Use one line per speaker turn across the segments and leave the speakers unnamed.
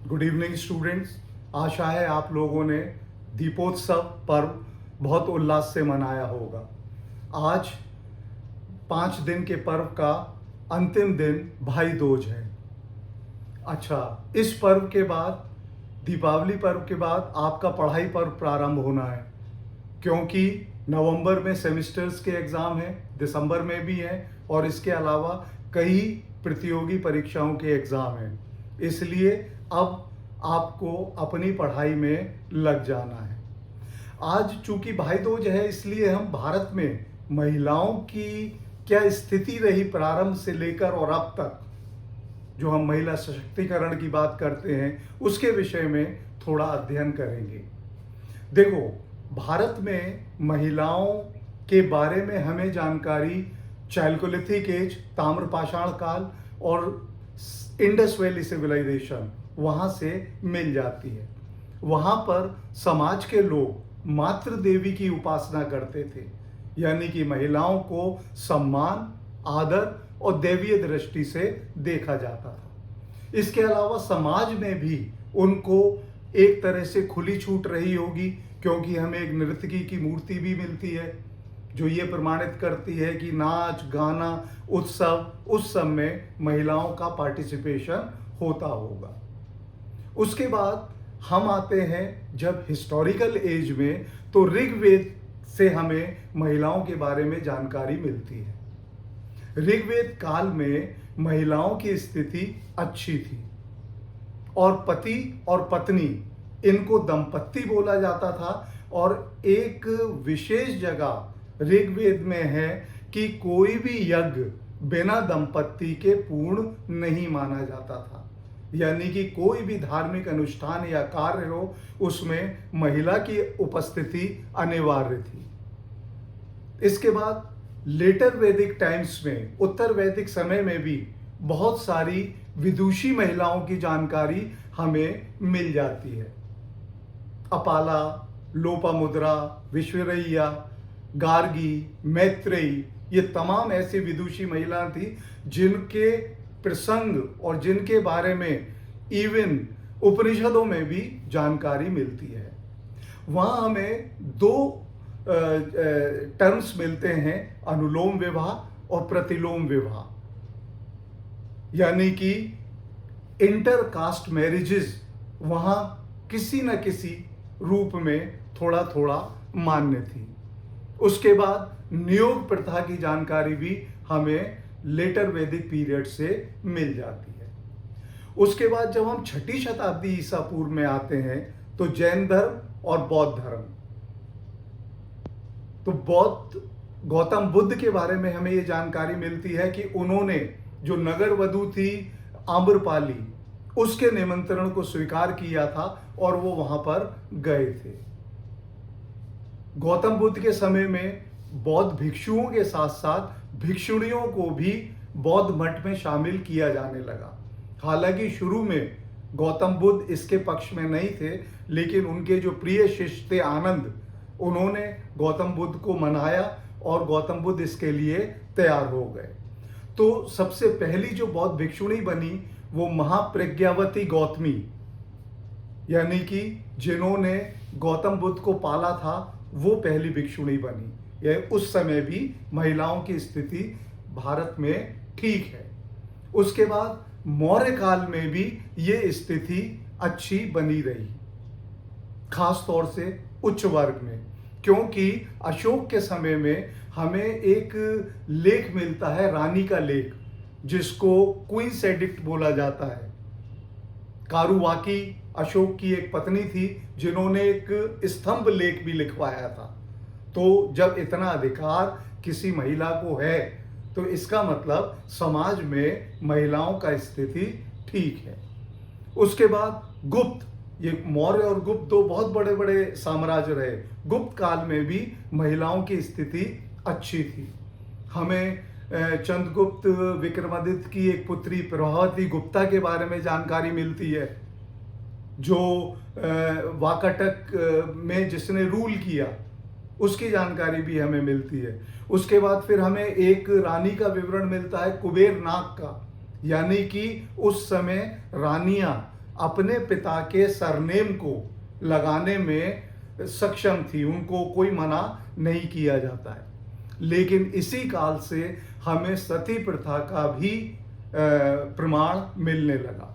Good evening students. आशा है आप लोगों ने दीपोत्सव पर्व बहुत उल्लास से मनाया होगा। आज 5 दिन के पर्व का अंतिम दिन भाई दूज है। अच्छा, इस पर्व के बाद, दीपावली पर्व के बाद आपका पढ़ाई पर्व प्रारंभ होना है, क्योंकि नवंबर में सेमेस्टर्स के एग्ज़ाम हैं, दिसंबर में भी हैं और इसके अलावा कई प्रतियोगी परीक्षाओं के एग्ज़ाम हैं। इसलिए अब आपको अपनी पढ़ाई में लग जाना है। आज चूंकि भाई दूज है, इसलिए हम भारत में महिलाओं की क्या स्थिति रही प्रारंभ से लेकर और अब तक, जो हम महिला सशक्तिकरण की बात करते हैं, उसके विषय में थोड़ा अध्ययन करेंगे। देखो, भारत में महिलाओं के बारे में हमें जानकारी चाइल्कोलिथिक एज, ताम्रपाषाण काल और इंडस वैली सिविलाइजेशन वहाँ से मिल जाती है। वहाँ पर समाज के लोग मातृ देवी की उपासना करते थे, यानी कि महिलाओं को सम्मान, आदर और दैवीय दृष्टि से देखा जाता था। इसके अलावा समाज में भी उनको एक तरह से खुली छूट रही होगी, क्योंकि हमें एक नर्तकी की मूर्ति भी मिलती है जो ये प्रमाणित करती है कि नाच गाना उस सब में महिलाओं का पार्टिसिपेशन होता होगा। उसके बाद हम आते हैं जब हिस्टोरिकल एज में, तो ऋग्वेद से हमें महिलाओं के बारे में जानकारी मिलती है। ऋग्वेद काल में महिलाओं की स्थिति अच्छी थी और पति और पत्नी, इनको दंपत्ति बोला जाता था। और एक विशेष जगह ऋग्वेद में है कि कोई भी यज्ञ बिना दंपत्ति के पूर्ण नहीं माना जाता था, यानी कि कोई भी धार्मिक अनुष्ठान या कार्य हो, उसमें महिला की उपस्थिति अनिवार्य थी। इसके बाद लेटर वैदिक टाइम्स में, उत्तर वैदिक समय में भी बहुत सारी विदुषी महिलाओं की जानकारी हमें मिल जाती है। अपाला, लोपामुद्रा, विश्वरैया, गार्गी, मैत्रेयी, ये तमाम ऐसी विदुषी महिला थी जिनके प्रसंग और जिनके बारे में इवन उपनिषदों में भी जानकारी मिलती है। वहाँ हमें दो टर्म्स मिलते हैं, अनुलोम विवाह और प्रतिलोम विवाह, यानी कि इंटर कास्ट मैरिजेस वहाँ किसी न किसी रूप में थोड़ा थोड़ा मान्य थी। उसके बाद नियोग प्रथा की जानकारी भी हमें लेटर वैदिक पीरियड से मिल जाती है। उसके बाद जब हम 6ठी शताब्दी ईसा पूर्व में आते हैं, तो जैन धर्म और बौद्ध धर्म, तो बौद्ध गौतम बुद्ध के बारे में हमें ये जानकारी मिलती है कि उन्होंने जो नगर वधु थी आम्रपाली, उसके निमंत्रण को स्वीकार किया था और वो वहां पर गए थे। गौतम बुद्ध के समय में बौद्ध भिक्षुओं के साथ साथ भिक्षुणियों को भी बौद्ध मठ में शामिल किया जाने लगा। हालांकि शुरू में गौतम बुद्ध इसके पक्ष में नहीं थे, लेकिन उनके जो प्रिय शिष्य थे आनंद, उन्होंने गौतम बुद्ध को मनाया और गौतम बुद्ध इसके लिए तैयार हो गए। तो सबसे पहली जो बौद्ध भिक्षुणी बनी वो महाप्रज्ञावती गौतमी, यानी कि जिन्होंने गौतम बुद्ध को पाला था, वो पहली भिक्षुणी बनी। यह उस समय भी महिलाओं की स्थिति भारत में ठीक है। उसके बाद मौर्य काल में भी ये स्थिति अच्छी बनी रही, खास तौर से उच्च वर्ग में, क्योंकि अशोक के समय में हमें एक लेख मिलता है, रानी का लेख, जिसको क्वींस एडिक्ट बोला जाता है। कारुवाकी अशोक की एक पत्नी थी जिन्होंने एक स्तंभ लेख भी लिखवाया था। तो जब इतना अधिकार किसी महिला को है, तो इसका मतलब समाज में महिलाओं का स्थिति ठीक है। उसके बाद गुप्त, ये मौर्य और गुप्त दो बहुत बड़े बड़े साम्राज्य रहे। गुप्त काल में भी महिलाओं की स्थिति अच्छी थी। हमें चंद्रगुप्त विक्रमादित्य की एक पुत्री प्रभावती गुप्ता के बारे में जानकारी मिलती है, जो वाकाटक में जिसने रूल किया, उसकी जानकारी भी हमें मिलती है। उसके बाद फिर हमें एक रानी का विवरण मिलता है कुबेर नाग का, यानी कि उस समय रानियां अपने पिता के सरनेम को लगाने में सक्षम थी, उनको कोई मना नहीं किया जाता है। लेकिन इसी काल से हमें सती प्रथा का भी प्रमाण मिलने लगा।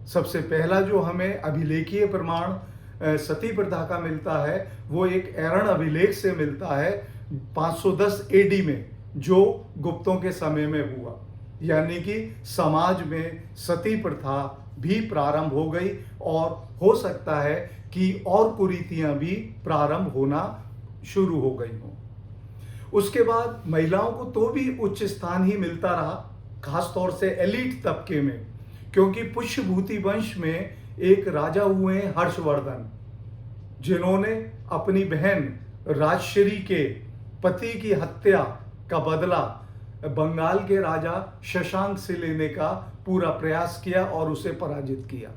सबसे पहला जो हमें अभिलेखीय प्रमाण सती प्रथा का मिलता है वो एक एरण अभिलेख से मिलता है 510 एडी में, जो गुप्तों के समय में हुआ। यानी कि समाज में सती प्रथा भी प्रारंभ हो गई और हो सकता है कि और कुरीतियां भी प्रारंभ होना शुरू हो गई हों। उसके बाद महिलाओं को तो भी उच्च स्थान ही मिलता रहा, खासतौर से एलिट तबके में, क्योंकि पुष्यभूति वंश में एक राजा हुए हैं हर्षवर्धन, जिन्होंने अपनी बहन राजश्री के पति की हत्या का बदला बंगाल के राजा शशांक से लेने का पूरा प्रयास किया और उसे पराजित किया।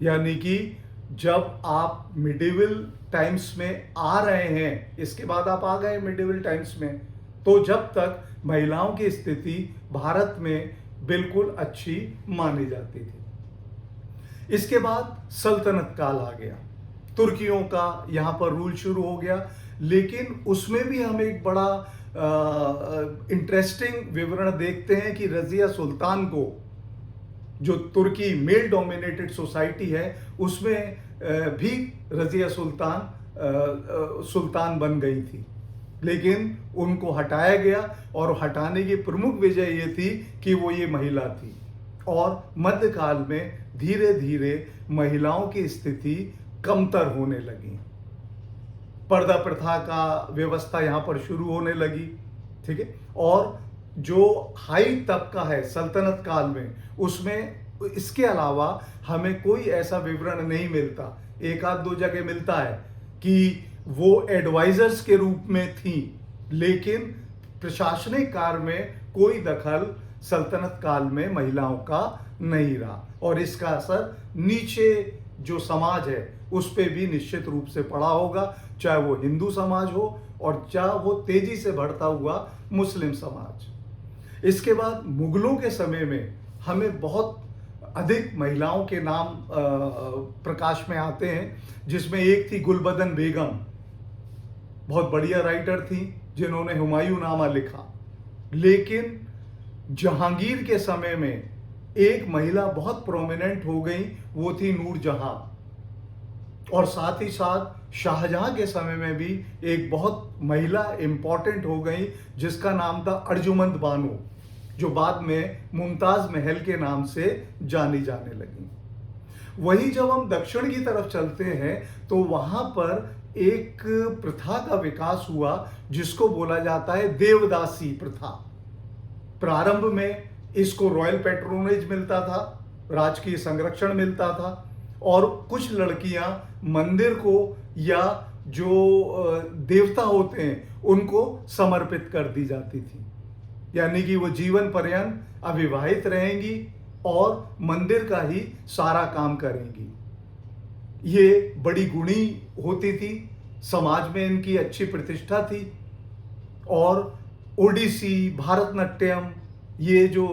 यानी कि जब आप मिडिवल टाइम्स में आ रहे हैं, इसके बाद आप आ गए मिडिवल टाइम्स में, तो जब तक महिलाओं की स्थिति भारत में बिल्कुल अच्छी मानी जाती थी। इसके बाद सल्तनत काल आ गया, तुर्कियों का यहाँ पर रूल शुरू हो गया। लेकिन उसमें भी हम एक बड़ा इंटरेस्टिंग विवरण देखते हैं कि रजिया सुल्तान को, जो तुर्की मेल डोमिनेटेड सोसाइटी है, उसमें भी रजिया सुल्तान बन गई थी, लेकिन उनको हटाया गया और हटाने की प्रमुख वजह ये थी कि वो ये महिला थी। और मध्यकाल में धीरे धीरे महिलाओं की स्थिति कमतर होने लगी, पर्दा प्रथा का व्यवस्था यहाँ पर शुरू होने लगी, ठीक है। और जो हाई तबका है सल्तनत काल में, उसमें इसके अलावा हमें कोई ऐसा विवरण नहीं मिलता। एक आध दो जगह मिलता है कि वो एडवाइजर्स के रूप में थी, लेकिन प्रशासनिक कार्य में कोई दखल सल्तनत काल में महिलाओं का नहीं रहा। और इसका असर नीचे जो समाज है उस पर भी निश्चित रूप से पड़ा होगा, चाहे वो हिंदू समाज हो और चाहे वो तेजी से बढ़ता हुआ मुस्लिम समाज। इसके बाद मुगलों के समय में हमें बहुत अधिक महिलाओं के नाम प्रकाश में आते हैं, जिसमें एक थी गुलबदन बेगम, बहुत बढ़िया राइटर थी जिन्होंने हुमायूंनामा लिखा। लेकिन जहांगीर के समय में एक महिला बहुत प्रोमिनेंट हो गई, वो थी नूरजहां। और साथ ही साथ शाहजहां के समय में भी एक बहुत महिला इंपॉर्टेंट हो गई, जिसका नाम था अर्जुमंद बानो, जो बाद में मुमताज महल के नाम से जानी जाने लगी। वही जब हम दक्षिण की तरफ चलते हैं तो वहां पर एक प्रथा का विकास हुआ जिसको बोला जाता है देवदासी प्रथा। प्रारंभ में इसको रॉयल पैट्रोनेज मिलता था, राजकीय संरक्षण मिलता था, और कुछ लड़कियां मंदिर को या जो देवता होते हैं उनको समर्पित कर दी जाती थी। यानी कि वो जीवन पर्यंत अविवाहित रहेंगी और मंदिर का ही सारा काम करेंगी। ये बड़ी गुणी होती थी, समाज में इनकी अच्छी प्रतिष्ठा थी। और ओडिसी, भारतनाट्यम, ये जो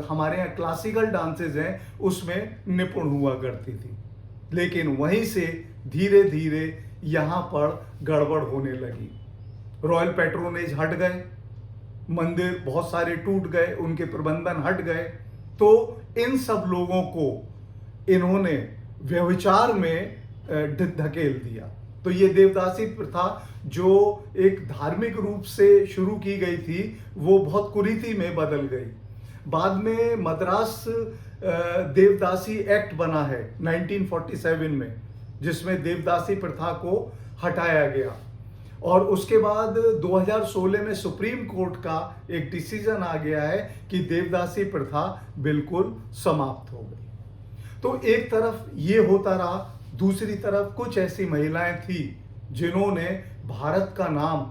हमारे यहाँ क्लासिकल डांसेस हैं उसमें निपुण हुआ करती थी। लेकिन वहीं से धीरे धीरे यहाँ पर गड़बड़ होने लगी, रॉयल पैट्रोनेज हट गए, मंदिर बहुत सारे टूट गए, उनके प्रबंधन हट गए, तो इन सब लोगों को इन्होंने व्यभिचार में धकेल दिया। तो ये देवदासी प्रथा जो एक धार्मिक रूप से शुरू की गई थी वो बहुत कुरीति में बदल गई। बाद में मद्रास देवदासी एक्ट बना है 1947 में, जिसमें देवदासी प्रथा को हटाया गया। और उसके बाद 2016 में सुप्रीम कोर्ट का एक डिसीजन आ गया है कि देवदासी प्रथा बिल्कुल समाप्त हो गई। तो एक तरफ ये होता रहा, दूसरी तरफ कुछ ऐसी महिलाएं थी जिन्होंने भारत का नाम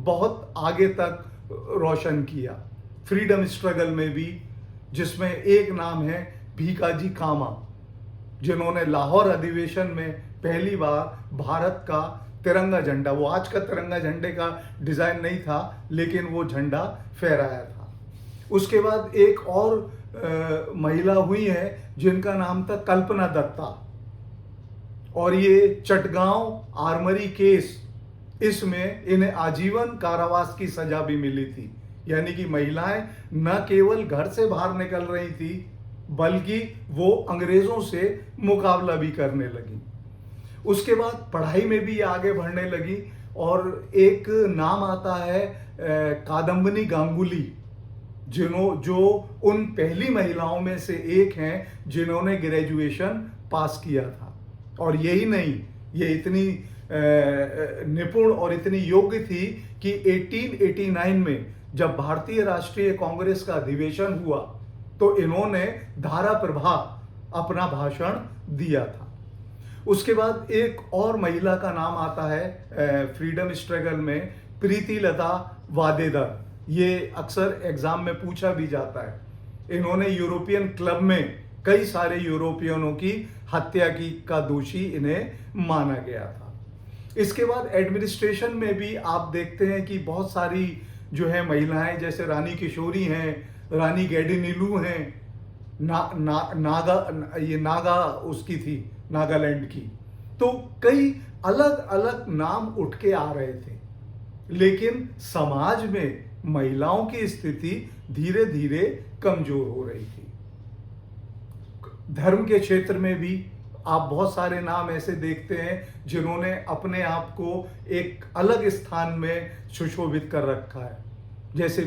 बहुत आगे तक रोशन किया, फ्रीडम स्ट्रगल में भी, जिसमें एक नाम है भीकाजी कामा, जिन्होंने लाहौर अधिवेशन में पहली बार भारत का तिरंगा झंडा, वो आज का तिरंगा झंडे का डिजाइन नहीं था लेकिन वो झंडा फहराया था। उसके बाद एक और महिला हुई हैं जिनका नाम था कल्पना दत्ता, और ये चटगांव आर्मरी केस, इसमें इन्हें आजीवन कारावास की सजा भी मिली थी। यानी कि महिलाएं न केवल घर से बाहर निकल रही थी, बल्कि वो अंग्रेजों से मुकाबला भी करने लगी। उसके बाद पढ़ाई में भी आगे बढ़ने लगी, और एक नाम आता है कादम्बिनी गांगुली, जो उन पहली महिलाओं में से एक हैं जिन्होंने ग्रेजुएशन पास किया था। और यही नहीं, ये इतनी निपुण और इतनी योग्य थी कि 1889 में जब भारतीय राष्ट्रीय कांग्रेस का अधिवेशन हुआ तो इन्होंने धारा प्रभा अपना भाषण दिया था। उसके बाद एक और महिला का नाम आता है फ्रीडम स्ट्रगल में, प्रीति लता वादेदार। ये अक्सर एग्जाम में पूछा भी जाता है। इन्होंने यूरोपियन क्लब में कई सारे यूरोपियनों की हत्या की का दोषी इन्हें माना गया था। इसके बाद एडमिनिस्ट्रेशन में भी आप देखते हैं कि बहुत सारी जो है महिलाएं, जैसे रानी किशोरी हैं, रानी गैडिनीलू हैं, नागा उसकी थी, नागालैंड की। तो कई अलग अलग नाम उठ के आ रहे थे, लेकिन समाज में महिलाओं की स्थिति धीरे धीरे कमजोर हो रही थी। धर्म के क्षेत्र में भी आप बहुत सारे नाम ऐसे देखते हैं जिन्होंने अपने आप को एक अलग स्थान में सुशोभित कर रखा है, जैसे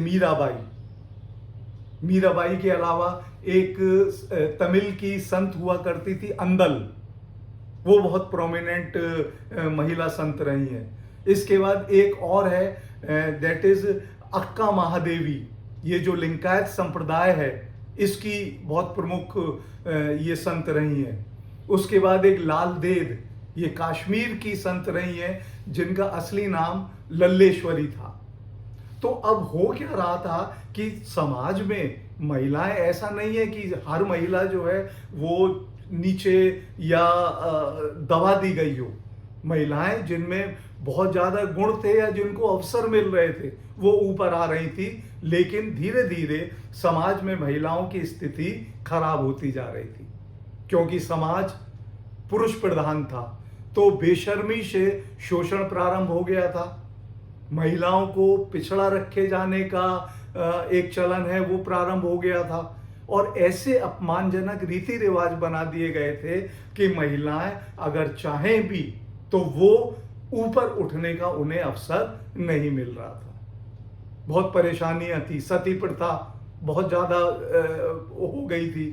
मीराबाई के अलावा एक तमिल की संत हुआ करती थी अंदल, वो बहुत प्रोमिनेंट महिला संत रही हैं। इसके बाद एक और है, दैट इज अक्का महादेवी। ये जो लिंगायत संप्रदाय है, इसकी बहुत प्रमुख ये संत रही हैं। उसके बाद एक लाल देद, ये कश्मीर की संत रही हैं, जिनका असली नाम लल्लेश्वरी था। तो अब हो क्या रहा था कि समाज में महिलाएं, ऐसा नहीं है कि हर महिला जो है वो नीचे या दबा दी गई हो। महिलाएं जिनमें बहुत ज्यादा गुण थे या जिनको अवसर मिल रहे थे, वो ऊपर आ रही थी, लेकिन धीरे धीरे समाज में महिलाओं की स्थिति खराब होती जा रही थी, क्योंकि समाज पुरुष प्रधान था। तो बेशर्मी से शोषण प्रारंभ हो गया था, महिलाओं को पिछड़ा रखे जाने का एक चलन है वो प्रारंभ हो गया था, और ऐसे अपमानजनक रीति रिवाज बना दिए गए थे कि महिलाएं अगर चाहें भी तो वो ऊपर उठने का उन्हें अवसर नहीं मिल रहा था। बहुत परेशानियां थी, सती प्रथा बहुत ज्यादा हो गई थी,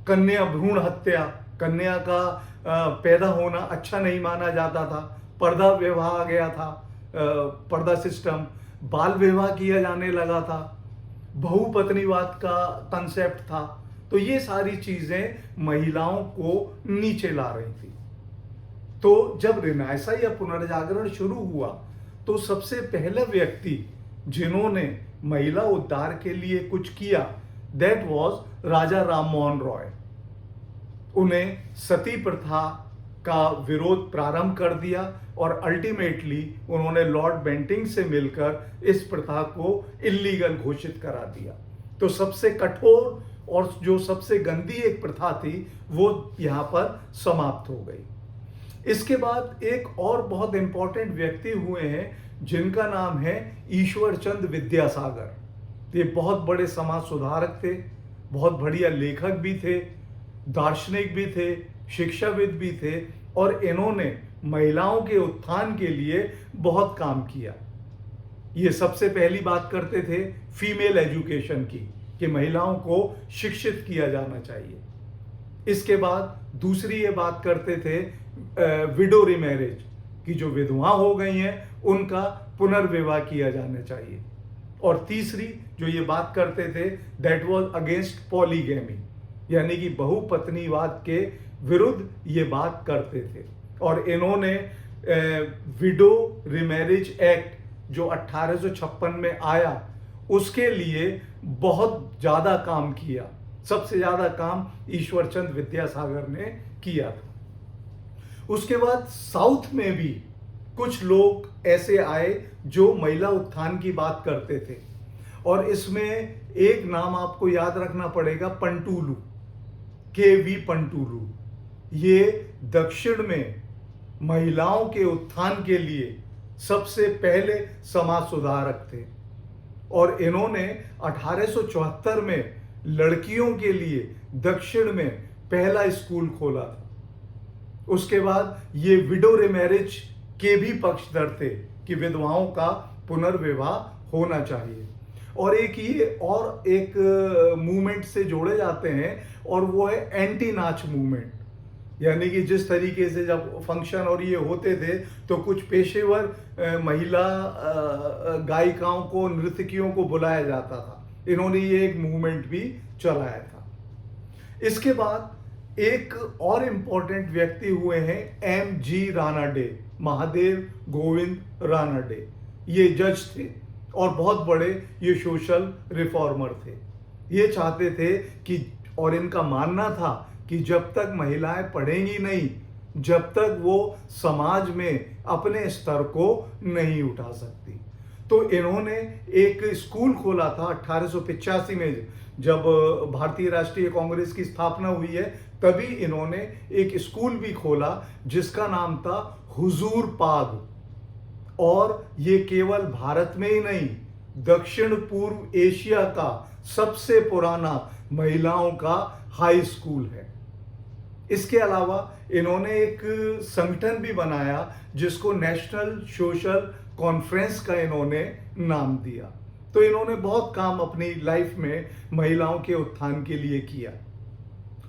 कन्या भ्रूण हत्या, कन्या का पैदा होना अच्छा नहीं माना जाता था, पर्दा विवाह आ गया था, पर्दा सिस्टम, बाल विवाह किया जाने लगा था, बहुपत्नीवाद का कंसेप्ट था। तो ये सारी चीजें महिलाओं को नीचे ला रही थी। तो जब रिनायसा या पुनर्जागरण शुरू हुआ तो सबसे पहले व्यक्ति जिन्होंने महिला उद्धार के लिए कुछ किया, दैट वाज राजा राम मोहन रॉय। उन्हें सती प्रथा का विरोध प्रारंभ कर दिया और अल्टीमेटली उन्होंने लॉर्ड बेंटिंग से मिलकर इस प्रथा को इल्लीगल घोषित करा दिया। तो सबसे कठोर और जो सबसे गंदी एक प्रथा थी वो यहाँ पर समाप्त हो गई। इसके बाद एक और बहुत इंपॉर्टेंट व्यक्ति हुए हैं जिनका नाम है ईश्वर चंद विद्यासागर। ये बहुत बड़े समाज सुधारक थे, बहुत बढ़िया लेखक भी थे, दार्शनिक भी थे, शिक्षाविद भी थे, और इन्होंने महिलाओं के उत्थान के लिए बहुत काम किया। ये सबसे पहली बात करते थे फीमेल एजुकेशन की, कि महिलाओं को शिक्षित किया जाना चाहिए। इसके बाद दूसरी ये बात करते थे विडो रिमैरेज, कि जो विधवा हो गई हैं उनका पुनर्विवाह किया जाना चाहिए। और तीसरी जो ये बात करते थे, दैट वाज अगेंस्ट पॉलीगैमी, यानी कि बहुपत्नीवाद के विरुद्ध ये बात करते थे। और इन्होंने विडो रिमैरेज एक्ट जो 1856 में आया उसके लिए बहुत ज्यादा काम किया। सबसे ज्यादा काम ईश्वरचंद विद्यासागर ने किया था। उसके बाद साउथ में भी कुछ लोग ऐसे आए जो महिला उत्थान की बात करते थे, और इसमें एक नाम आपको याद रखना पड़ेगा, पंटुलू, के.वी. पंटुलू। ये दक्षिण में महिलाओं के उत्थान के लिए सबसे पहले समाज सुधारक थे और इन्होंने 1874 में लड़कियों के लिए दक्षिण में पहला स्कूल खोला था। उसके बाद ये विडो रिमैरिज के भी पक्षधर थे कि विधवाओं का पुनर्विवाह होना चाहिए। और एक मूवमेंट से जोड़े जाते हैं और वो है एंटी नाच मूवमेंट। यानी कि जिस तरीके से जब फंक्शन और ये होते थे तो कुछ पेशेवर महिला गायिकाओं को, नर्तकियों को बुलाया जाता था। इन्होंने ये एक मूवमेंट भी चलाया था। इसके बाद एक और इम्पोर्टेंट व्यक्ति हुए हैं M.G. रानाडे, महादेव गोविंद रानाडे। ये जज थे और बहुत बड़े ये सोशल रिफॉर्मर थे। ये चाहते थे कि, और इनका मानना था कि जब तक महिलाएं पढ़ेंगी नहीं, जब तक वो समाज में अपने स्तर को नहीं उठा सकती। तो इन्होंने एक स्कूल खोला था 1885 में, जब भारतीय राष्ट्रीय कांग्रेस की स्थापना हुई है, तभी इन्होंने एक स्कूल भी खोला जिसका नाम था हुजूर पाग। और ये केवल भारत में ही नहीं, दक्षिण पूर्व एशिया का सबसे पुराना महिलाओं का हाई स्कूल है। इसके अलावा इन्होंने एक संगठन भी बनाया जिसको नेशनल सोशल कॉन्फ्रेंस का इन्होंने नाम दिया। तो इन्होंने बहुत काम अपनी लाइफ में महिलाओं के उत्थान के लिए किया।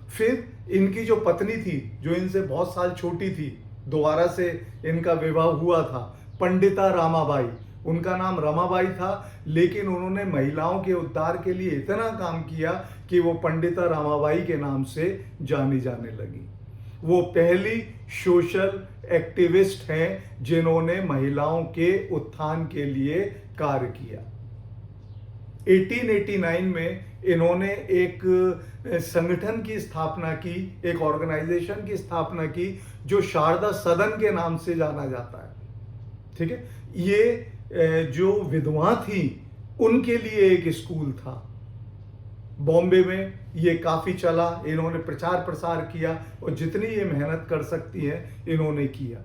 फिर इनकी जो पत्नी थी, जो इनसे बहुत साल छोटी थी, दोबारा से इनका विवाह हुआ था, पंडिता रामाबाई। उनका नाम रमाबाई था, लेकिन उन्होंने महिलाओं के उद्धार के लिए इतना काम किया कि वो पंडिता रामाबाई के नाम से जानी जाने लगी। वो पहली सोशल एक्टिविस्ट हैं जिन्होंने महिलाओं के उत्थान के लिए कार्य किया। 1889 में इन्होंने एक संगठन की स्थापना की, एक ऑर्गेनाइजेशन की स्थापना की जो शारदा सदन के नाम से जाना जाता है। ठीक है, ये जो विधवा थी उनके लिए एक स्कूल था। बॉम्बे में ये काफी चला, इन्होंने प्रचार प्रसार किया और जितनी ये मेहनत कर सकती है इन्होंने किया।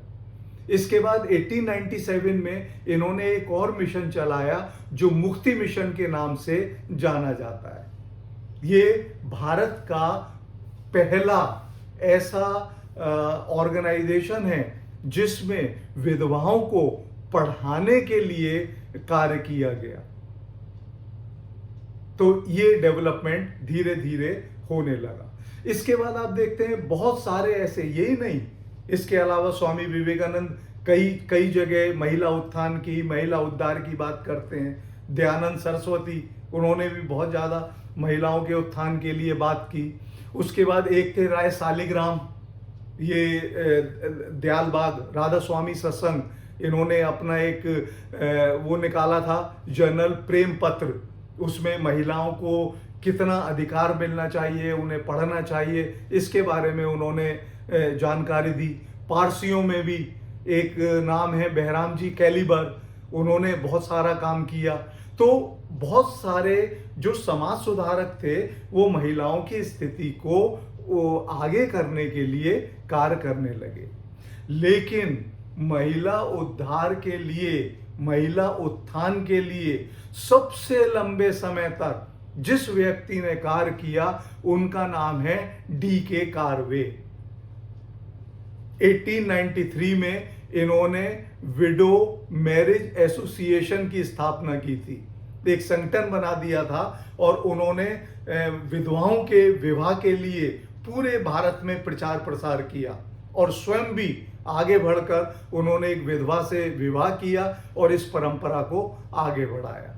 इसके बाद 1897 में इन्होंने एक और मिशन चलाया जो मुक्ति मिशन के नाम से जाना जाता है। ये भारत का पहला ऐसा ऑर्गेनाइजेशन है जिसमें विधवाओं को पढ़ाने के लिए कार्य किया गया। तो ये डेवलपमेंट धीरे धीरे होने लगा। इसके बाद आप देखते हैं बहुत सारे ऐसे, यही नहीं, इसके अलावा स्वामी विवेकानंद कई जगह महिला उत्थान की, महिला उद्धार की बात करते हैं। दयानंद सरस्वती, उन्होंने भी बहुत ज़्यादा महिलाओं के उत्थान के लिए बात की। उसके बाद एक थे राय सालिग्राम, ये दयालबाग राधा स्वामी सत्संग, इन्होंने अपना एक वो निकाला था जर्नल प्रेम पत्र। उसमें महिलाओं को कितना अधिकार मिलना चाहिए, उन्हें पढ़ना चाहिए, इसके बारे में उन्होंने जानकारी दी। पारसियों में भी एक नाम है बहराम जी कैलीबर, उन्होंने बहुत सारा काम किया। तो बहुत सारे जो समाज सुधारक थे वो महिलाओं की स्थिति को आगे करने के लिए कार्य करने लगे। लेकिन महिला उद्धार के लिए, महिला उत्थान के लिए सबसे लंबे समय तक जिस व्यक्ति ने कार्य किया उनका नाम है D.K. कार्वे। 1893 में इन्होंने विडो मैरिज एसोसिएशन की स्थापना की थी, एक संगठन बना दिया था और उन्होंने विधवाओं के विवाह के लिए पूरे भारत में प्रचार प्रसार किया और स्वयं भी आगे बढ़कर उन्होंने एक विधवा से विवाह किया और इस परंपरा को आगे बढ़ाया।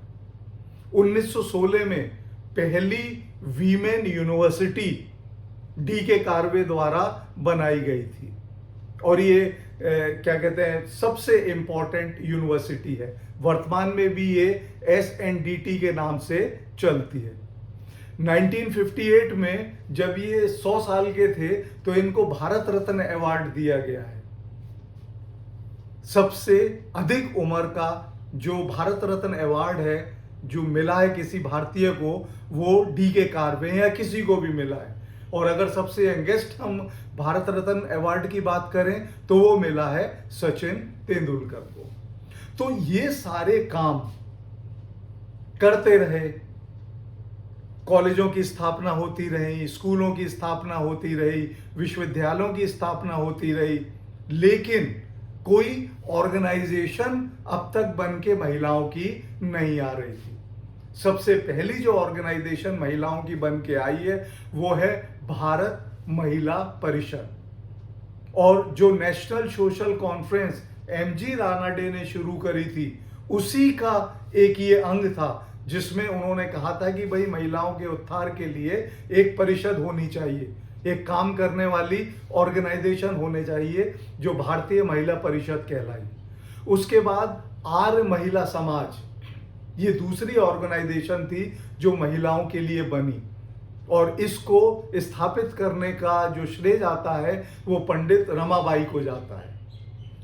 1916 में पहली वीमेन यूनिवर्सिटी D.K. कार्वे द्वारा बनाई गई थी और ये क्या कहते हैं, सबसे इंपॉर्टेंट यूनिवर्सिटी है। वर्तमान में भी ये SNDT के नाम से चलती है। 1958 में जब ये 100 साल के थे तो इनको भारत रत्न अवार्ड दिया गया है। सबसे अधिक उम्र का जो भारत रत्न अवार्ड है जो मिला है किसी भारतीय को वो डी.के. कार्वे या किसी को भी मिला है। और अगर सबसे यंगेस्ट हम भारत रत्न अवार्ड की बात करें तो वो मिला है सचिन तेंदुलकर को। तो ये सारे काम करते रहे, कॉलेजों की स्थापना होती रही, स्कूलों की स्थापना होती रही, विश्वविद्यालयों की स्थापना होती रही, लेकिन कोई ऑर्गेनाइजेशन अब तक बन के महिलाओं की नहीं आ रही थी। सबसे पहली जो ऑर्गेनाइजेशन महिलाओं की बन के आई है वो है भारत महिला परिषद। और जो national social conference MG Ranade ने शुरू करी थी, उसी का एक ये अंग था जिसमें उन्होंने कहा था कि भाई महिलाओं के उत्थान के लिए एक परिषद होनी चाहिए, एक काम करने वाली ऑर्गेनाइजेशन होने चाहिए जो भारतीय महिला परिषद कहलाई। उसके बाद आर्य महिला समाज, ये दूसरी ऑर्गेनाइजेशन थी जो महिलाओं के लिए बनी, और इसको स्थापित करने का जो श्रेय जाता है वो पंडित रमाबाई को जाता है।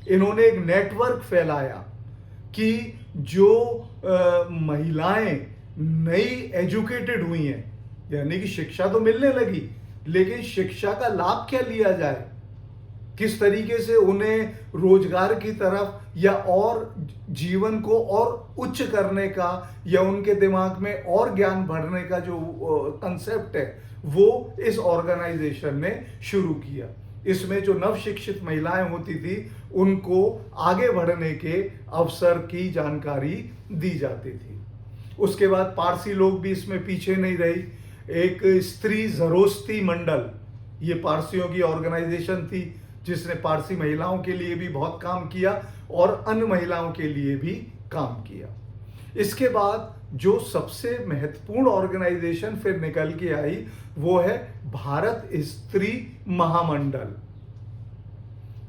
इन्होंने एक नेटवर्क फैलाया कि जो महिलाएं नई एजुकेटेड हुई हैं, यानी कि शिक्षा तो मिलने लगी, लेकिन शिक्षा का लाभ क्या लिया जाए, किस तरीके से उन्हें रोजगार की तरफ या और जीवन को और उच्च करने का या उनके दिमाग में और ज्ञान भरने का जो कंसेप्ट है वो इस ऑर्गेनाइजेशन ने शुरू किया। इसमें जो नव शिक्षित महिलाएं होती थी उनको आगे बढ़ने के अवसर की जानकारी दी जाती थी। उसके बाद पारसी लोग भी इसमें पीछे नहीं रही। एक स्त्री जरोस्ती मंडल, ये पारसियों की ऑर्गेनाइजेशन थी जिसने पारसी महिलाओं के लिए भी बहुत काम किया और अन्य महिलाओं के लिए भी काम किया। इसके बाद जो सबसे महत्वपूर्ण ऑर्गेनाइजेशन फिर निकल के आई वो है भारत स्त्री महामंडल।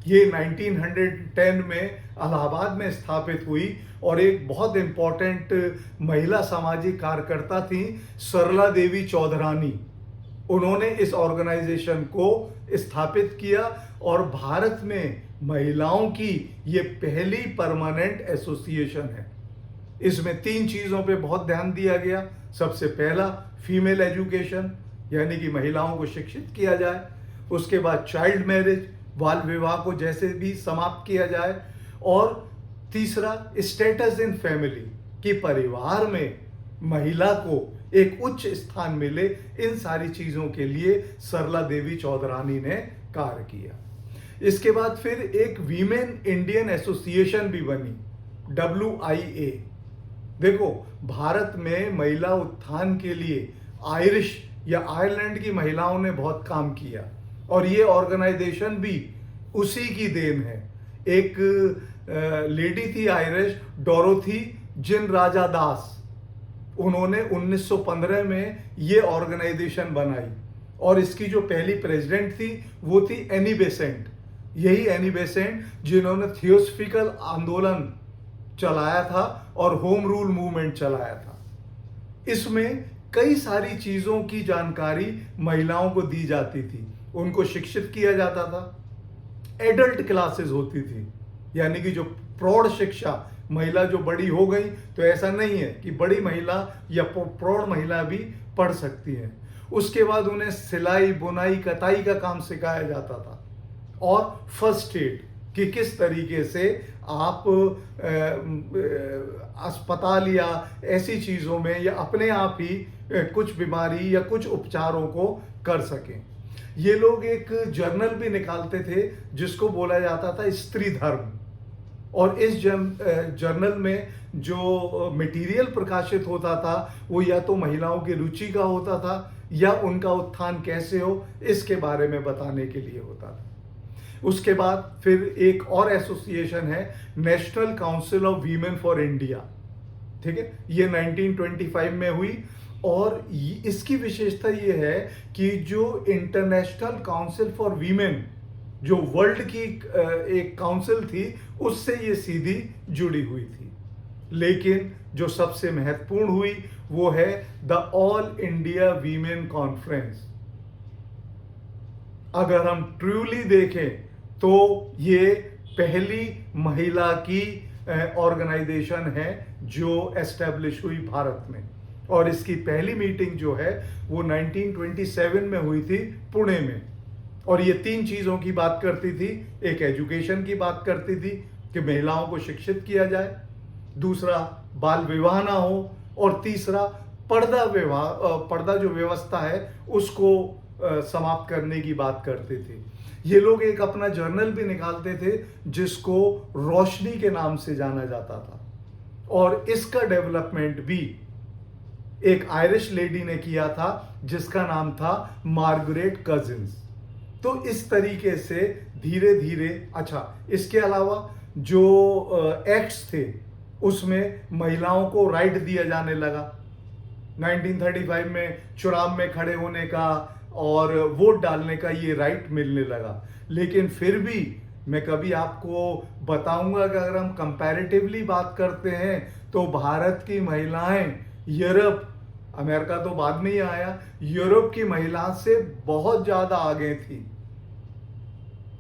ये 1910 में इलाहाबाद में स्थापित हुई और एक बहुत इंपॉर्टेंट महिला सामाजिक कार्यकर्ता थी सरला देवी चौधरानी। उन्होंने इस ऑर्गेनाइजेशन को स्थापित किया और भारत में महिलाओं की ये पहली परमानेंट एसोसिएशन है। इसमें 3 चीजों पे बहुत ध्यान दिया गया। सबसे पहला फीमेल एजुकेशन, यानी कि महिलाओं को शिक्षित किया जाए। उसके बाद चाइल्ड मैरिज, बाल विवाह को जैसे भी समाप्त किया जाए। और तीसरा स्टेटस इन फैमिली, कि परिवार में महिला को एक उच्च स्थान मिले। इन सारी चीजों के लिए सरला देवी चौधरानी ने कार्य किया। इसके बाद फिर एक वीमेन इंडियन एसोसिएशन भी बनी, WIA। देखो, भारत में महिला उत्थान के लिए आयरिश या आयरलैंड की महिलाओं ने बहुत काम किया और ये ऑर्गेनाइजेशन भी उसी की देन है। एक लेडी थी आयरिश, डोरोथी जिन राजा दास, उन्होंने 1915 में ये ऑर्गेनाइजेशन बनाई और इसकी जो पहली प्रेसिडेंट थी वो थी एनी बेसेंट। यही एनी बेसेंट जिन्होंने थियोसॉफिकल आंदोलन चलाया था और होम रूल मूवमेंट चलाया था। इसमें कई सारी चीजों की जानकारी महिलाओं को दी जाती थी, उनको शिक्षित किया जाता था। एडल्ट क्लासेस होती थी, यानी कि जो प्रौढ़ शिक्षा, महिला जो बड़ी हो गई तो ऐसा नहीं है कि बड़ी महिला या प्रौढ़ महिला भी पढ़ सकती है। उसके बाद उन्हें सिलाई, बुनाई, कताई का काम सिखाया जाता था। और फर्स्ट एड, कि किस तरीके से आप अस्पताल या ऐसी चीज़ों में या अपने आप ही कुछ बीमारी या कुछ उपचारों को कर सकें। ये लोग एक जर्नल भी निकालते थे जिसको बोला जाता था स्त्री धर्म, और इस जर्नल में जो मटेरियल प्रकाशित होता था वो या तो महिलाओं की रुचि का होता था या उनका उत्थान कैसे हो इसके बारे में बताने के लिए होता था। उसके बाद फिर एक और एसोसिएशन है national council of women for India, ठीक है। ये 1925 में हुई और इसकी विशेषता ये है कि जो इंटरनेशनल काउंसिल फॉर वीमेन, जो वर्ल्ड की एक काउंसिल थी, उससे ये सीधी जुड़ी हुई थी। लेकिन जो सबसे महत्वपूर्ण हुई वो है the all India women conference. अगर हम ट्रूली देखें तो ये पहली महिला की ऑर्गेनाइजेशन है जो एस्टेब्लिश हुई भारत में। और इसकी पहली मीटिंग जो है वो 1927 में हुई थी पुणे में। और ये 3 चीज़ों की बात करती थी। एक एजुकेशन की बात करती थी कि महिलाओं को शिक्षित किया जाए, दूसरा बाल विवाह ना हो, और तीसरा पर्दा जो व्यवस्था है उसको समाप्त करने की बात करते थे। ये लोग एक अपना जर्नल भी निकालते थे जिसको रोशनी के नाम से जाना जाता था, और इसका डेवलपमेंट भी एक आयरिश लेडी ने किया था जिसका नाम था मार्गरेट कजिन्स। तो इस तरीके से धीरे धीरे, अच्छा इसके अलावा जो एक्ट्स थे उसमें महिलाओं को राइट दिया जाने लगा। 1935 में चुनाव में खड़े होने का और वोट डालने का ये राइट मिलने लगा। लेकिन फिर भी मैं कभी आपको बताऊंगा कि अगर हम कंपैरेटिवली बात करते हैं तो भारत की महिलाएं यूरोप, अमेरिका तो बाद में ही आया, यूरोप की महिला से बहुत ज्यादा आगे थी।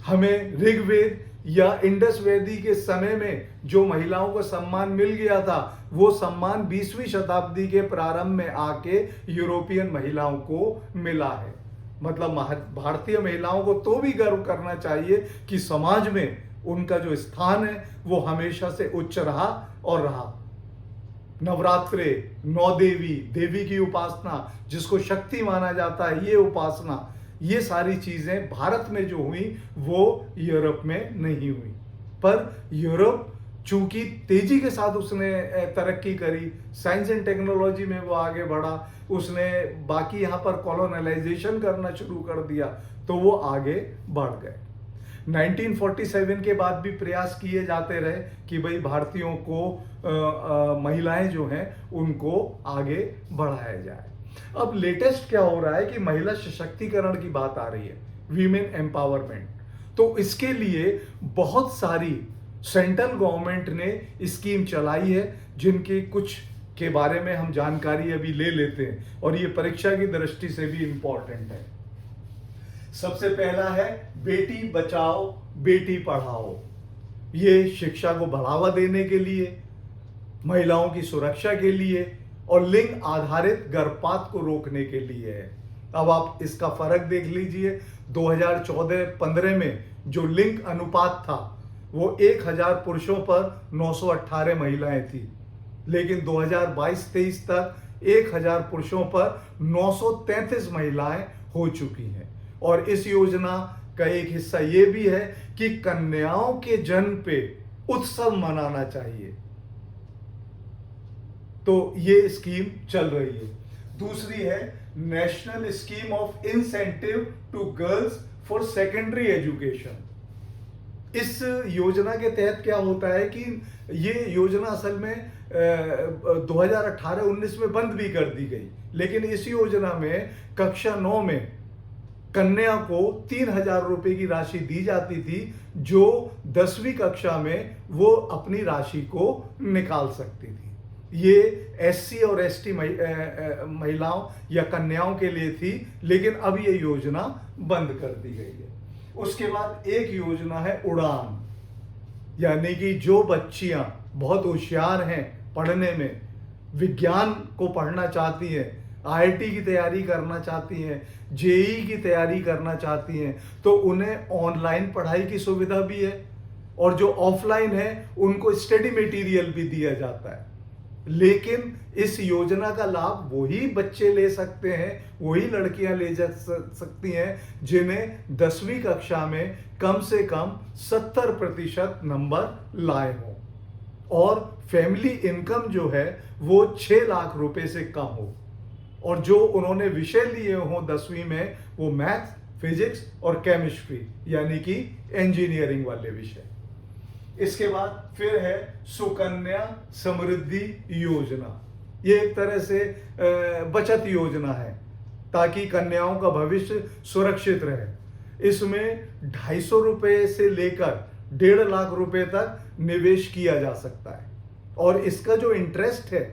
हमें ऋग्वेद या इंडस वैदी के समय में जो महिलाओं को सम्मान मिल गया था वो सम्मान 20वीं शताब्दी के प्रारंभ में आके यूरोपियन महिलाओं को मिला है। मतलब भारतीय महिलाओं को तो भी गर्व करना चाहिए कि समाज में उनका जो स्थान है वो हमेशा से उच्च रहा और रहा। नवरात्रे, 9 देवी, देवी की उपासना जिसको शक्ति माना जाता है, ये उपासना, ये सारी चीजें भारत में जो हुई वो यूरोप में नहीं हुई। पर यूरोप चूंकि तेजी के साथ उसने तरक्की करी, साइंस एंड टेक्नोलॉजी में वो आगे बढ़ा, उसने बाकी यहाँ पर कॉलोनाइजेशन करना शुरू कर दिया, तो वो आगे बढ़ गए। 1947 के बाद भी प्रयास किए जाते रहे कि भाई भारतीयों को महिलाएं जो हैं उनको आगे बढ़ाया जाए। अब लेटेस्ट क्या हो रहा है कि महिला सशक्तिकरण की बात आ रही है, वीमेन एम्पावरमेंट। तो इसके लिए बहुत सारी सेंट्रल गवर्नमेंट ने स्कीम चलाई है जिनके कुछ के बारे में हम जानकारी अभी ले लेते हैं, और ये परीक्षा की दृष्टि से भी इंपॉर्टेंट है। सबसे पहला है बेटी बचाओ बेटी पढ़ाओ। ये शिक्षा को बढ़ावा देने के लिए, महिलाओं की सुरक्षा के लिए और लिंग आधारित गर्भपात को रोकने के लिए है। अब आप इसका फर्क देख लीजिए। 2014-15 में जो लिंग अनुपात था वो 1000 पुरुषों पर 918 महिलाएं थी, लेकिन 2022-23 तक 1000 पुरुषों पर 933 महिलाएं हो चुकी हैं। और इस योजना का एक हिस्सा ये भी है कि कन्याओं के जन्म पे उत्सव मनाना चाहिए, तो ये स्कीम चल रही है। दूसरी है national scheme of incentive to girls for secondary education. इस योजना के तहत क्या होता है कि ये योजना असल में 2018-19 में बंद भी कर दी गई, लेकिन इस योजना में कक्षा 9 में कन्या को 3000 रुपए की राशि दी जाती थी, जो 10वीं कक्षा में वो अपनी राशि को निकाल सकती थी। ये एससी और एसटी महिलाओं या कन्याओं के लिए थी, लेकिन अब ये योजना बंद कर दी गई है। उसके बाद एक योजना है उड़ान, यानी कि जो बच्चियां बहुत होशियार हैं पढ़ने में, विज्ञान को पढ़ना चाहती हैं, आईआईटी की तैयारी करना चाहती हैं, जेईई की तैयारी करना चाहती हैं, तो उन्हें ऑनलाइन पढ़ाई की सुविधा भी है, और जो ऑफलाइन है उनको स्टडी मटेरियल भी दिया जाता है। लेकिन इस योजना का लाभ वही बच्चे ले सकते हैं, वही लड़कियां ले जा सकती हैं जिन्हें 10वीं कक्षा में कम से कम 70% नंबर लाए हों, और फैमिली इनकम जो है वो 6 लाख रुपए से कम हो, और जो उन्होंने विषय लिए हों 10वीं में वो मैथ, फिजिक्स और केमिस्ट्री यानी कि इंजीनियरिंग वाले विषय। इसके बाद फिर है सुकन्या समृद्धि योजना। ये एक तरह से बचत योजना है ताकि कन्याओं का भविष्य सुरक्षित रहे। इसमें 250 रुपए से लेकर 1.5 लाख रुपए तक निवेश किया जा सकता है, और इसका जो इंटरेस्ट है,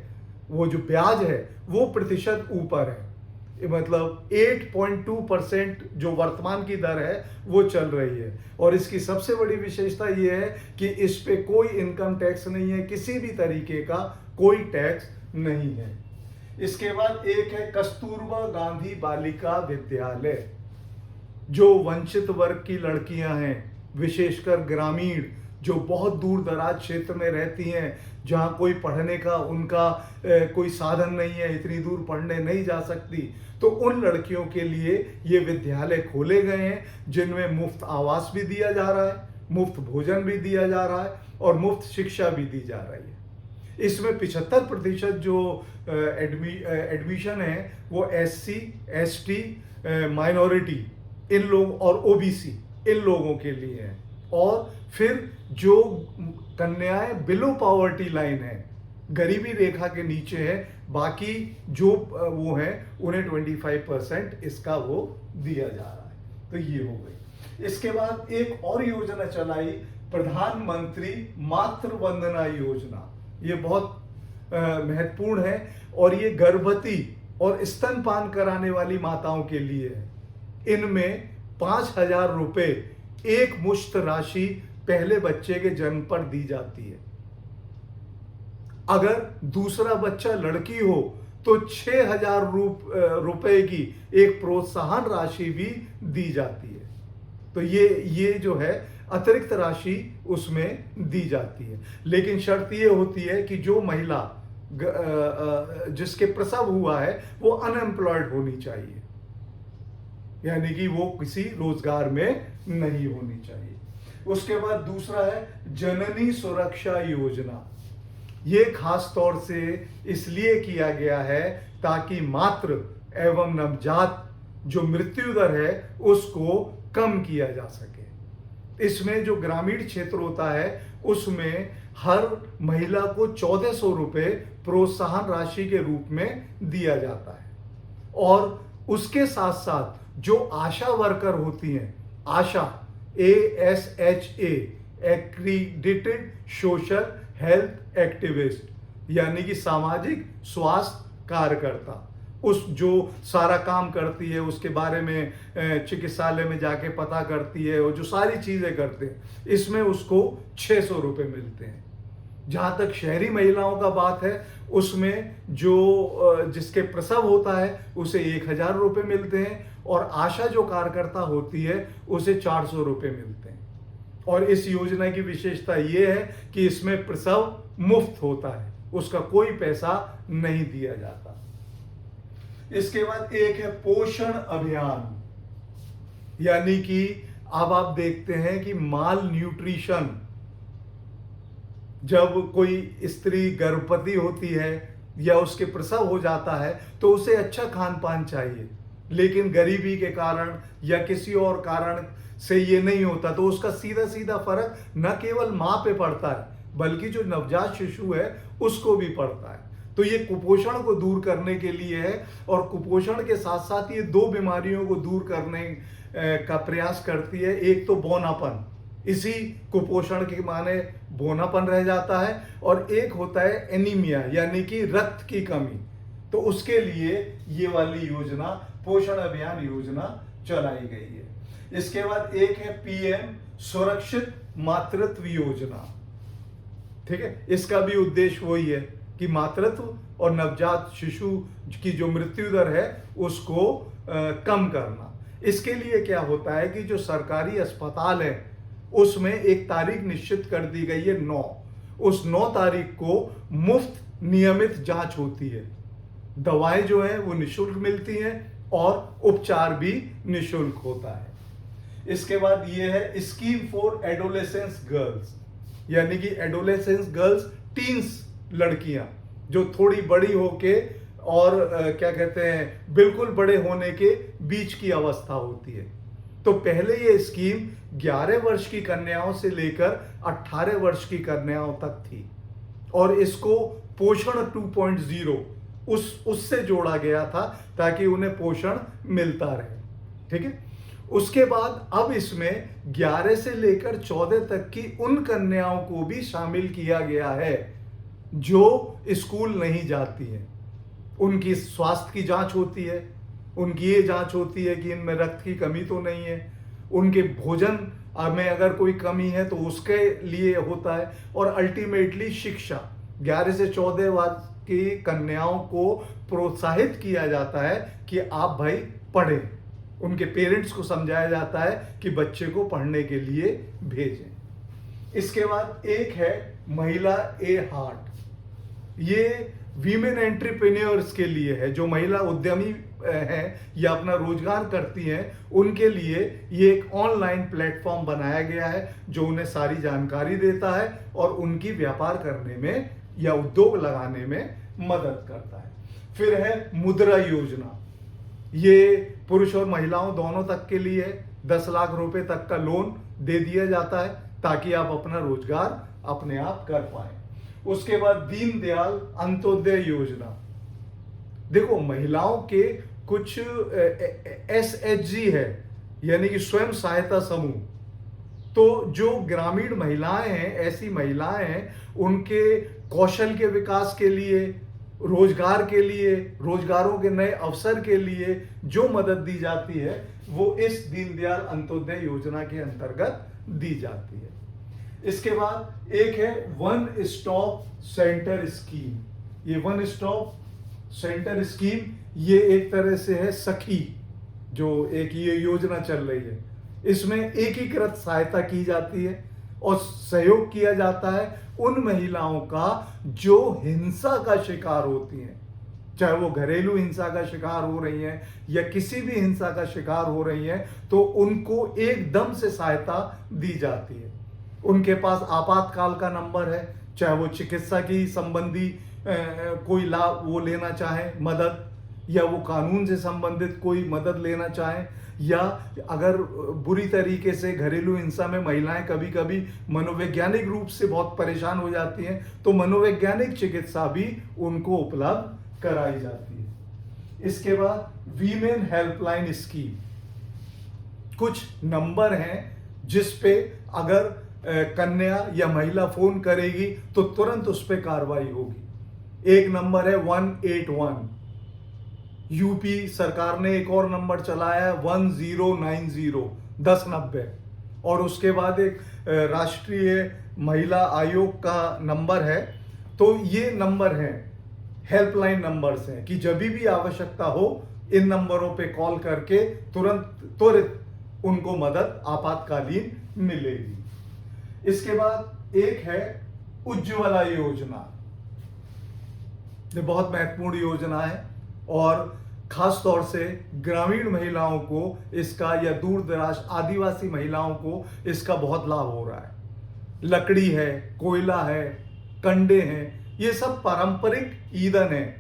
वो जो ब्याज है वो प्रतिशत ऊपर है। मतलब 8.2% जो वर्तमान की दर है वो चल रही है। और इसकी सबसे बड़ी विशेषता ये है कि इस पे कोई इनकम टैक्स नहीं है, किसी भी तरीके का कोई टैक्स नहीं है। इसके बाद एक है कस्तूरबा गांधी बालिका विद्यालय, जो वंचित वर्ग की लड़कियां हैं, विशेषकर ग्रामीण, जो बहुत दूर दराज क्षेत्र में रहती हैं, जहां कोई पढ़ने का उनका कोई साधन नहीं है, इतनी दूर पढ़ने नहीं जा सकती, तो उन लड़कियों के लिए ये विद्यालय खोले गए हैं, जिनमें मुफ्त आवास भी दिया जा रहा है, मुफ्त भोजन भी दिया जा रहा है और मुफ्त शिक्षा भी दी जा रही है। इसमें 75% जो एडमिशन है वो SC, ST, माइनॉरिटी इन लोग और OBC इन लोगों के लिए है। और फिर जो कन्याएं बिलो पॉवर्टी लाइन है, गरीबी रेखा के नीचे है, बाकी जो वो है उन्हें 25% इसका वो दिया जा रहा है। तो ये हो गई। इसके बाद एक और योजना चलाई, प्रधानमंत्री मातृ वंदना योजना। ये बहुत महत्वपूर्ण है और ये गर्भवती और स्तनपान कराने वाली माताओं के लिए है। इनमें 5,000 रुपए एक मुश्त राशि पहले बच्चे के जन्म पर दी जाती है। अगर दूसरा बच्चा लड़की हो तो 6,000 रुपए की एक प्रोत्साहन राशि भी दी जाती है। तो ये जो है अतिरिक्त राशि उसमें दी जाती है। लेकिन शर्त ये होती है कि जो महिला जिसके प्रसव हुआ है वो अनएम्प्लॉयड होनी चाहिए, यानी कि वो किसी रोजगार में नहीं होनी चाहिए। उसके बाद दूसरा है जननी सुरक्षा योजना। ये खास तौर से इसलिए किया गया है ताकि मातृ एवं नवजात जो मृत्यु दर है उसको कम किया जा सके। इसमें जो ग्रामीण क्षेत्र होता है उसमें हर महिला को 1,400 रुपए प्रोत्साहन राशि के रूप में दिया जाता है। और उसके साथ साथ जो आशा वर्कर होती हैं, आशा ASHA, एक्रीडिटेड सोशल हेल्थ एक्टिविस्ट, यानी कि सामाजिक स्वास्थ्य कार्यकर्ता, उस जो सारा काम करती है उसके बारे में चिकित्सालय में जाके पता करती है और जो सारी चीजें करते हैं, इसमें उसको 600 रुपए मिलते हैं। जहां तक शहरी महिलाओं का बात है उसमें जो जिसके प्रसव होता है उसे 1,000 रुपए मिलते हैं और आशा जो कार्यकर्ता होती है उसे 400 रुपए मिलते हैं। और इस योजना की विशेषता यह है कि इसमें प्रसव मुफ्त होता है, उसका कोई पैसा नहीं दिया जाता। इसके बाद एक है पोषण अभियान, यानी कि अब आप देखते हैं कि माल न्यूट्रिशन, जब कोई स्त्री गर्भवती होती है या उसके प्रसव हो जाता है तो उसे अच्छा खान पान चाहिए, लेकिन गरीबी के कारण या किसी और कारण से ये नहीं होता, तो उसका सीधा सीधा फर्क न केवल मां पे पड़ता है बल्कि जो नवजात शिशु है उसको भी पड़ता है। तो ये कुपोषण को दूर करने के लिए है और कुपोषण के साथ साथ ये 2 बीमारियों को दूर करने का प्रयास करती है। एक तो बौनापन, इसी कुपोषण के माने बौनापन रह जाता है, और एक होता है एनीमिया यानी कि रक्त की कमी। तो उसके लिए ये वाली योजना पोषण अभियान योजना चलाई गई है। इसके बाद एक है PM सुरक्षित मातृत्व योजना। ठीक है, इसका भी उद्देश्य वही है कि मातृत्व और नवजात शिशु की जो मृत्यु दर है उसको कम करना। इसके लिए क्या होता है कि जो सरकारी अस्पताल है उसमें एक तारीख निश्चित कर दी गई है 9, उस 9 तारीख को मुफ्त नियमित जांच होती है। दवाएं जो है वो निशुल्क मिलती हैं और उपचार भी निशुल्क होता है। इसके बाद ये है स्कीम फॉर एडोलेसेंस गर्ल्स, यानी कि एडोलेसेंस गर्ल्स टीन्स लड़कियां जो थोड़ी बड़ी होके और क्या कहते हैं बिल्कुल बड़े होने के बीच की अवस्था होती है। तो पहले ये स्कीम 11 वर्ष की कन्याओं से लेकर 18 वर्ष की कन्याओं तक थी और इसको पोषण 2.0 उससे जोड़ा गया था ताकि उन्हें पोषण मिलता रहे। ठीक है, उसके बाद अब इसमें 11 से लेकर 14 तक की उन कन्याओं को भी शामिल किया गया है जो स्कूल नहीं जाती हैं। उनकी स्वास्थ्य की जांच होती है, उनकी ये जांच होती है कि इनमें रक्त की कमी तो नहीं है, उनके भोजन में अगर कोई कमी है तो उसके लिए होता है, और अल्टीमेटली शिक्षा 11 से 14 वर्ष की कन्याओं को प्रोत्साहित किया जाता है कि आप भाई पढ़ें। उनके पेरेंट्स को समझाया जाता है कि बच्चे को पढ़ने के लिए भेजें। इसके बाद एक है महिला ए हार्ट। ये वीमेन एंटरप्रेन्योर्स के लिए है, जो महिला उद्यमी हैं या अपना रोजगार करती हैं, उनके लिए ये एक ऑनलाइन प्लेटफॉर्म बनाया गया है जो उन्हें सारी जानकारी देता है और उनकी व्यापार करने में या उद्योग लगाने में मदद करता है। फिर है मुद्रा योजना। ये पुरुष और महिलाओं दोनों तक के लिए 10 लाख रुपए तक का लोन दे दिया जाता है ताकि आप अपना रोजगार अपने आप कर पाए। उसके बाद दीनदयाल अंत्योदय योजना। देखो, महिलाओं के कुछ SHG है, यानी कि स्वयं सहायता समूह। तो जो ग्रामीण महिलाएं हैं, ऐसी महिलाएं हैं, उनके कौशल के विकास के लिए, रोजगार के लिए, रोजगारों के नए अवसर के लिए जो मदद दी जाती है वो इस दीनदयाल अंत्योदय योजना के अंतर्गत दी जाती है। इसके बाद एक है वन स्टॉप सेंटर स्कीम। ये वन स्टॉप सेंटर स्कीम ये एक तरह से है सखी, जो एक ये योजना चल रही है। इसमें एकीकृत सहायता की जाती है और सहयोग किया जाता है उन महिलाओं का जो हिंसा का शिकार होती हैं, चाहे वो घरेलू हिंसा का शिकार हो रही हैं या किसी भी हिंसा का शिकार हो रही हैं, तो उनको एकदम से सहायता दी जाती है। उनके पास आपातकाल का नंबर है, चाहे वो चिकित्सा की संबंधी कोई लाभ वो लेना चाहे मदद, या वो कानून से संबंधित कोई मदद लेना चाहे, या अगर बुरी तरीके से घरेलू हिंसा में महिलाएं कभी कभी मनोवैज्ञानिक रूप से बहुत परेशान हो जाती हैं, तो मनोवैज्ञानिक चिकित्सा भी उनको उपलब्ध कराई जाती है। इसके बाद वीमेन हेल्पलाइन स्कीम। कुछ नंबर हैं जिस पे अगर कन्या या महिला फोन करेगी तो तुरंत उस पर कार्रवाई होगी। एक नंबर है 181। यूपी सरकार ने एक और नंबर चलाया है 1090 1090, और उसके बाद एक राष्ट्रीय महिला आयोग का नंबर है। तो ये नंबर हैं, हेल्पलाइन नंबर्स हैं कि जब भी आवश्यकता हो इन नंबरों पे कॉल करके त्वरित उनको मदद आपातकालीन मिलेगी। इसके बाद एक है उज्ज्वला योजना। ये बहुत महत्वपूर्ण योजना है और खास तौर से ग्रामीण महिलाओं को इसका, या दूर दराज आदिवासी महिलाओं को इसका बहुत लाभ हो रहा है। लकड़ी है, कोयला है, कंडे हैं, ये सब पारंपरिक ईंधन है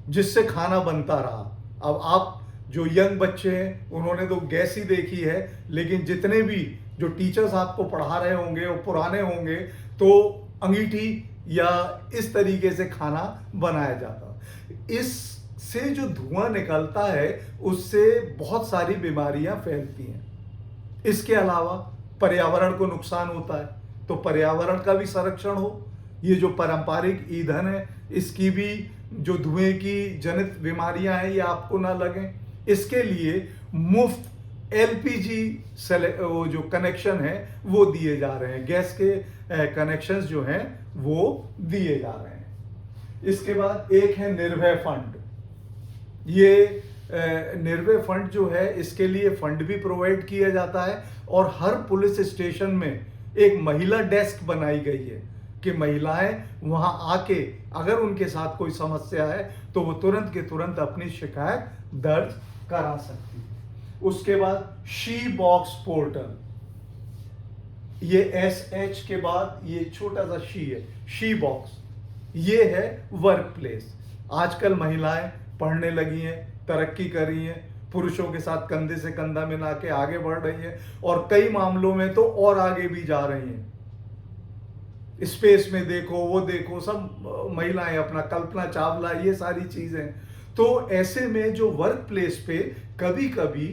जिससे खाना बनता रहा। अब आप जो यंग बच्चे हैं उन्होंने तो गैस ही देखी है, लेकिन जितने भी जो टीचर्स आपको पढ़ा रहे होंगे वो पुराने होंगे, तो अंगीठी या इस तरीके से खाना बनाया जाता। इससे जो धुआं निकलता है उससे बहुत सारी बीमारियां फैलती हैं। इसके अलावा पर्यावरण को नुकसान होता है, तो पर्यावरण का भी संरक्षण हो। ये जो पारंपरिक ईंधन है इसकी भी जो धुएं की जनित बीमारियां हैं ये आपको ना लगें, इसके लिए मुफ्त LPG वो जो कनेक्शन है वो दिए जा रहे हैं। गैस के कनेक्शंस जो हैं वो दिए जा रहे हैं। इसके बाद एक है निर्भय फंड। ये निर्भय फंड जो है इसके लिए फंड भी प्रोवाइड किया जाता है, और हर पुलिस स्टेशन में एक महिला डेस्क बनाई गई है कि महिलाएं वहां आके अगर उनके साथ कोई समस्या है तो वो तुरंत के तुरंत अपनी शिकायत दर्ज करा सकती है। उसके बाद शी बॉक्स पोर्टल, ये SH के बाद ये छोटा सा शी है, शी बॉक्स, ये है वर्क प्लेस। आजकल महिलाएं पढ़ने लगी हैं, तरक्की कर रही हैं, पुरुषों के साथ कंधे से कंधा मिला के आगे बढ़ रही हैं, और कई मामलों में तो और आगे भी जा रही हैं। स्पेस में देखो, वो देखो, सब महिलाएं अपना, कल्पना चावला, ये सारी चीजें। तो ऐसे में जो वर्क प्लेस पे कभी कभी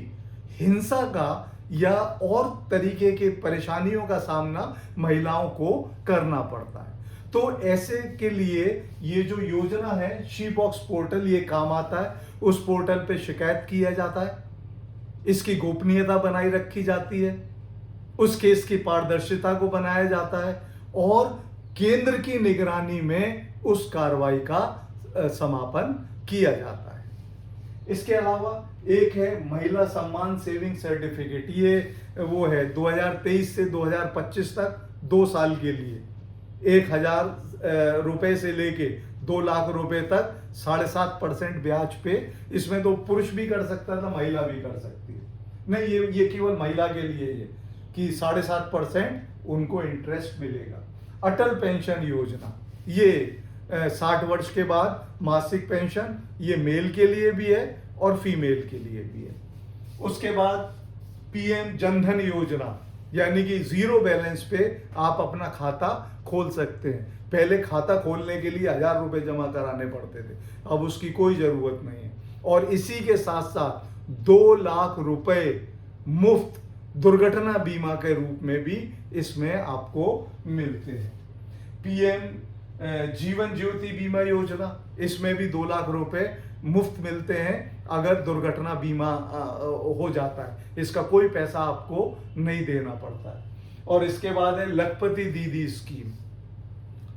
हिंसा का या और तरीके के परेशानियों का सामना महिलाओं को करना पड़ता है। तो ऐसे के लिए ये जो योजना है शी बॉक्स पोर्टल ये काम आता है। उस पोर्टल पे शिकायत किया जाता है, इसकी गोपनीयता बनाई रखी जाती है, उस केस की पारदर्शिता को बनाया जाता है और केंद्र की निगरानी में उस कार्रवाई का समापन किया जाता है। इसके अलावा एक है महिला सम्मान सेविंग सर्टिफिकेट। ये वो है 2023 से 2025 तक 2 साल के लिए 1,000 रुपए से लेके 2 लाख रुपए तक 7.5% ब्याज पे। इसमें तो पुरुष भी कर सकता था, महिला भी कर सकती है। नहीं, ये केवल महिला के लिए है कि 7.5% उनको इंटरेस्ट मिलेगा। अटल पेंशन योजना, ये 60 वर्ष के बाद मासिक पेंशन, ये मेल के लिए भी है और फीमेल के लिए भी है। उसके बाद पीएम जनधन योजना, यानी कि 0 बैलेंस पे आप अपना खाता खोल सकते हैं। पहले खाता खोलने के लिए 1,000 रुपए जमा कराने पड़ते थे, अब उसकी कोई जरूरत नहीं है। और इसी के साथ साथ 2 लाख रुपए मुफ्त दुर्घटना बीमा के रूप में भी इसमें आपको मिलते हैं। पीएम जीवन ज्योति बीमा योजना, इसमें भी 2 लाख रुपए मुफ्त मिलते हैं अगर दुर्घटना बीमा हो जाता है। इसका कोई पैसा आपको नहीं देना पड़ता है। और इसके बाद है लखपति दीदी स्कीम।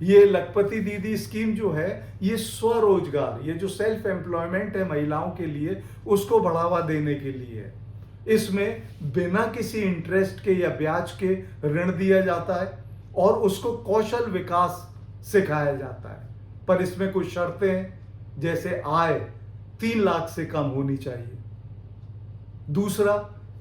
ये लखपति दीदी स्कीम जो है, ये स्वरोजगार, ये जो सेल्फ एम्प्लॉयमेंट है महिलाओं के लिए, उसको बढ़ावा देने के लिए है। इसमें बिना किसी इंटरेस्ट के या ब्याज के ऋण दिया जाता है और उसको कौशल विकास सिखाया जाता है। पर इसमें कुछ शर्तें हैं, जैसे आय 3 लाख से कम होनी चाहिए। दूसरा,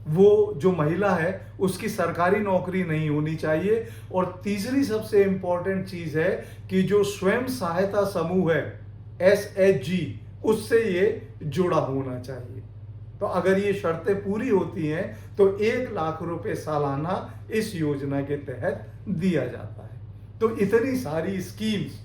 वो जो महिला है उसकी सरकारी नौकरी नहीं होनी चाहिए। और तीसरी सबसे इंपॉर्टेंट चीज है कि जो स्वयं सहायता समूह है SHG, उससे ये जुड़ा होना चाहिए। तो अगर ये शर्तें पूरी होती हैं तो 1 लाख रुपए सालाना इस योजना के तहत दिया जाता है। तो इतनी सारी स्कीम्स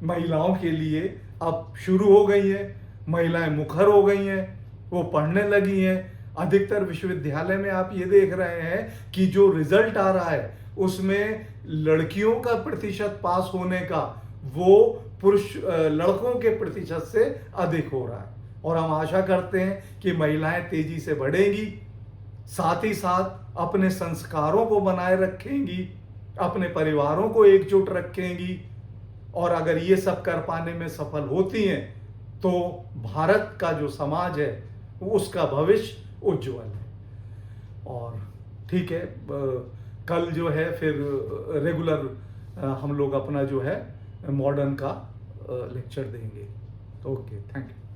महिलाओं के लिए अब शुरू हो गई है। महिलाएं मुखर हो गई हैं, वो पढ़ने लगी हैं। अधिकतर विश्वविद्यालय में आप ये देख रहे हैं कि जो रिजल्ट आ रहा है उसमें लड़कियों का प्रतिशत पास होने का वो पुरुष लड़कों के प्रतिशत से अधिक हो रहा है। और हम आशा करते हैं कि महिलाएं तेजी से बढ़ेंगी, साथ ही साथ अपने संस्कारों को बनाए रखेंगी, अपने परिवारों को एकजुट रखेंगी। और अगर ये सब कर पाने में सफल होती हैं तो भारत का जो समाज है उसका भविष्य उज्जवल है। और ठीक है, कल जो है फिर रेगुलर हम लोग अपना जो है मॉडर्न का लेक्चर देंगे। Okay, thank you.